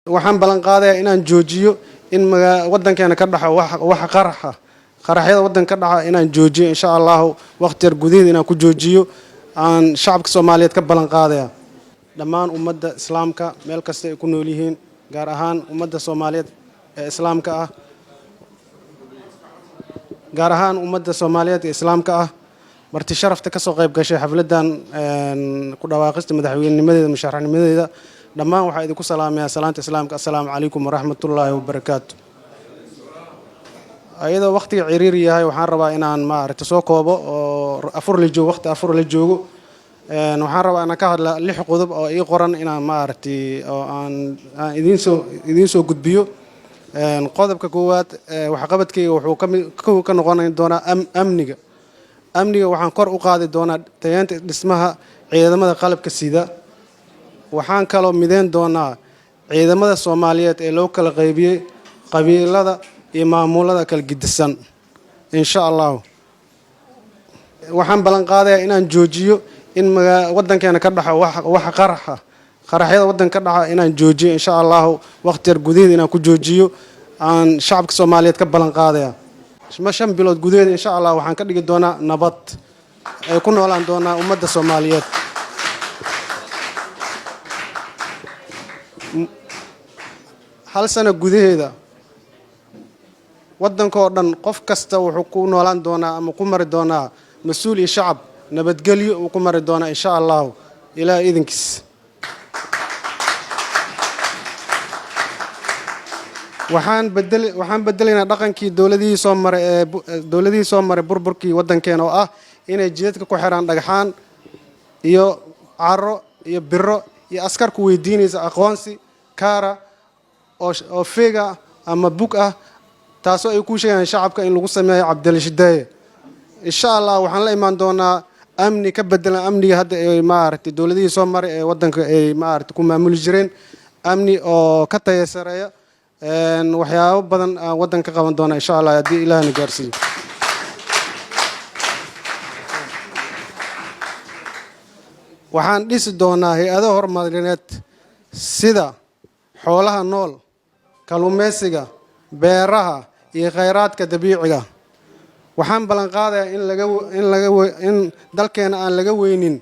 waxaan balan qaadayaa inaan joojiyo in wadankeena ka dhaxo wax qaraxyada wadanka ka dhaca inaan joojiyo insha Allah waqti yar gudaheed inaan ku joojiyo aan shacabka Soomaaliyeed ka balan qaadayaa dhammaan ummadda islaamka meel kasta ay ku nool yihiin gaar ahaan ummadda Soomaaliyeed ee islaamka ah marti sharafta ka soo qayb gashay xafladan ku dhawaaqista madaxweynadeeda musharaxnimadeeda dhammaan waxaa idinku salaamayaa salaanta islaamka assalaamu calaykum waraxmatullaahi wabarakaatu ayadoo waqtiga ciriiri yahay waxaan rabaa inaan soo koobo oo waqti afur la joogo waxaan rabaa inaan ka hadla 6 qodob oo ii qoran inaan oo aan idiin soo gudbiyo qodobka koowaad waxqabadkayga wuxuu ka noqon doonaa amniga waxaan kor u qaadi doonaa tayeenta dhismaha ciidamada qalabka sida waxaan kaloo mideyn doonaa ciidamada Soomaaliyeed ee loo kala qaybiyay qabiilada iyo maamulada kala gidisan insha Allah waxaan balan qaadayaa inaan joojiyo in wadankeena ka dhaxo wax qaraxyada wadanka ka dhaca inaan joojiyo insha Allah waqti yar gudaheed inaan ku joojiyo aan shacabka Soomaaliyeed ka balan qaadayaa 5 bilood gudaheed insha Allah waxaan ka dhigi doonaa nabad ay ku noolaan doonaa ummadda Soomaaliyeed hal sano gudaheeda wadanka oo dhan qof kasta wuxuu ku noolaan doonaa ama ku mari doonaa mas'uul iyo shacab nabadgelyo uu ku mari doonaa insha Allah ilaa idinkiis waxaan bedelaynaa dhaqankii dawladihii soo maray burburkii wadankeena oo ah inay jidadka ku xiraan dhagaxaan iyo caro iyo biro iyo askar ku weydiinaysa aqoonsi kaara oo feega ama bug ah taasoo ay ku sheegaan shacabka in lagu sameeyo Cabdil Shideeye insha Allah waxaan la imaan doonaa amni ka bedelan amniga hadda ay dawladihii soo maray ee wadanka ay ku maamuli jireen amni oo ka tayasareeya waxyaabo badan wadanka qaban doona insha Allah hadii Ilaahna gaarsiiyo waxaan dhisi doonaa hay'ado horumarineed sida xoolaha nool kalluumeysiga beeraha iyo kheyraadka dabiiciga waxaan balan qaadayaa in dalkeena aan laga weynin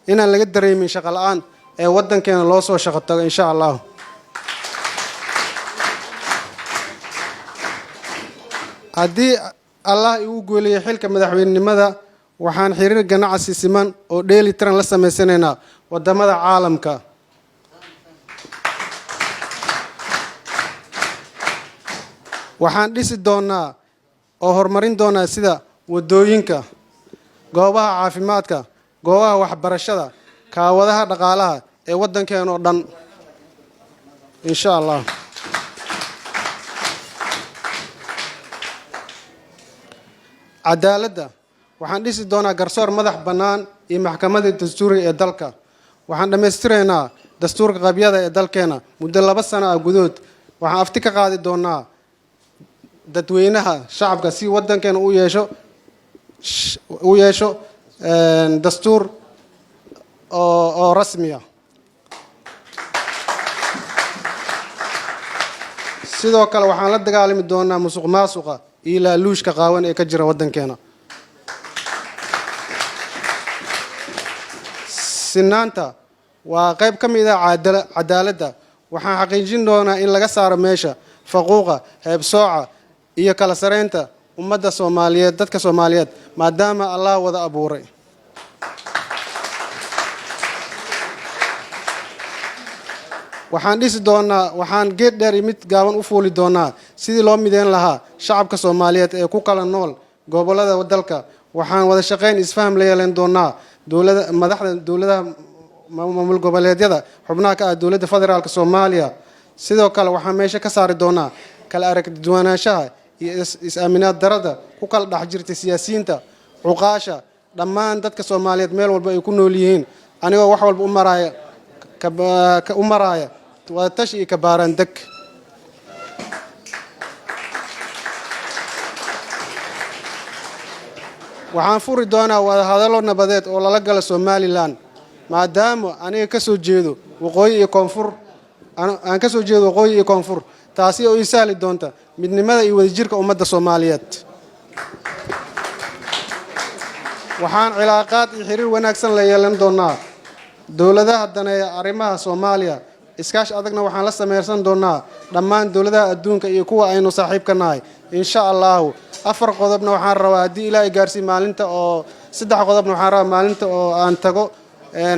inaan laga dareemin shaqo la'aan ee wadankeena loo soo shaqo tago insha Allah haddii Allah igu gooleeyo xilka madaxweynenimada waxaan xiriir ganacsi siman oo dheeli tiran la sameysanaynaa wadamada caalamka waxaan dhisi doonaa oo horumarin doonaa sida wadooyinka goobaha caafimaadka goobaha waxbarashada kaawadaha dhaqaalaha ee wadankeena oo dhan insha Allah cadaaladda waxaan dhisi doonaa garsoor madax bannaan iyo maxkamadda dastuuriga ee dalka waxaan dhammaystiraynaa dastuurka qabyada ee dalkeena muddo 2 sano ah gudahood waxaan afti ka qaadi doonaa dadweynaha shacabka si wadankeena u yeesho dastuur oo rasmi ah sidoo kale waxaan la dagaalami doonaa musuqmaasuqa iyo laaluushka qaawan ee ka jira wadankeena sinaanta waa qayb ka mid ah cadaaladda waxaan xaqiijin doonaa in laga saaro meesha faquuqa heebsooca iyo kala sareynta ummadda Soomaaliyeed dadka Soomaaliyeed maadaama Allah wada abuuray waxaan geed dheer mid gaaban u fuuli doonaa sidii loo mideyn lahaa shacabka Soomaaliyeed ee ku kala nool gobolada dalka waxaan wada shaqeyn isfaham la yeelan doonaa madaxda dawladaha maamul goboleedyada xubnaha ka ah dawladda federaalka Soomaaliya sidoo kale waxaan meesha ka saari doonaa kala aragtiduwanaanshaha iyo is-aaminaad darada ku kala dhex jirta siyaasiyiinta cuqaasha dhammaan dadka Soomaaliyeed meel walba ay ku nool yihiin anigoo wax walba u maraya waa tashi iyo kabaaraan deg waxaan furi doonaa wada hadallo nabadeed oo lala gala Somaliland maadaama aniga ka soo jeedo waqooyi iyo koonfur aan ka soo jeedo waqooyi iyo koonfur taasi oo ii sahli doonta midnimada iyo wadajirka ummadda Soomaaliyeed waxaan cilaaqaad iyo xiriir wanaagsan la yeelan doonaa dawladaha daneeya arrimaha Soomaaliya iskaash adagna waxaan la sameeysan doonaa dhammaan dawladaha adduunka iyo kuwa aynu saaxiibka nahay insha Allah afar qodobna waxaan rabaa hadii Ilaahay gaarsiin maalinta oo saddex qodobna waxaan rabaa maalinta oo aan tago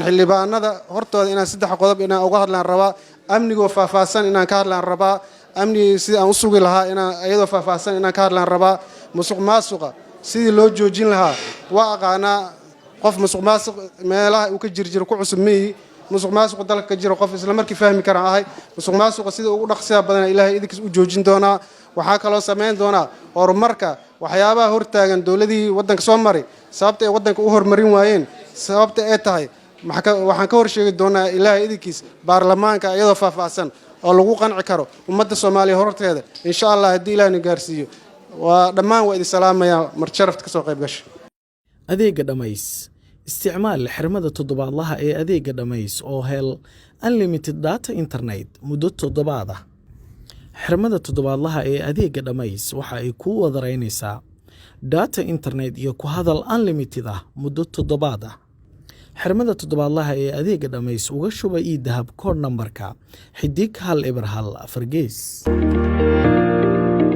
xildhibaanada hortooda inaan saddex qodob inaan uga hadlaan rabaa amniga faahfaahsan inaan ka hadlaan rabaa amni sidii aan u sugi lahaa inaan ayadoo faahfaahsan inaan ka hadlaan rabaa musuqmaasuqa sidii loo joojin lahaa waa aqaanaa qof musuqmaasuq meelaha uu ka jirjiro ku cusub meeyi musuqmaasuq dalka jiro qof isla markii fahmi kara ahay musuqmaasuqa sidii ugu dhaqsiya badan Ilaahay idinkiis u joojin doonaa waxa kale oo sameyn doonaa horumarka waxyaabaha hortaagan dawladii wadanka soo maray sababta ay wadanka u horumarin waayeen sababta ay tahay waxaan ka hor sheegi doonaa Ilaahay idinkiis baarlamaanka iyadoo faahfaahsan oo lagu qanci karo ummadda Soomaaliya horteeda insha Allah hadii Ilaahay gaarsiiyo waa dhammaan waa idin salaamaya marjarafta ka soo qayb gashay adeega dhamays isticmaal xirmada toddobaadlaha ee adeega dhamays oo hel unlimited data internet muddo toddobaad ah xirmada toddobaadlaha ee adeega dhamays waxa ay ku wadareynaysaa data internet iyo ku hadal unlimited ah muddo toddobaad ah xirmada toddobaadlaha ee adeega dhamays uga shuba ii dahab kood nambarka xidig hal eber hal afar gees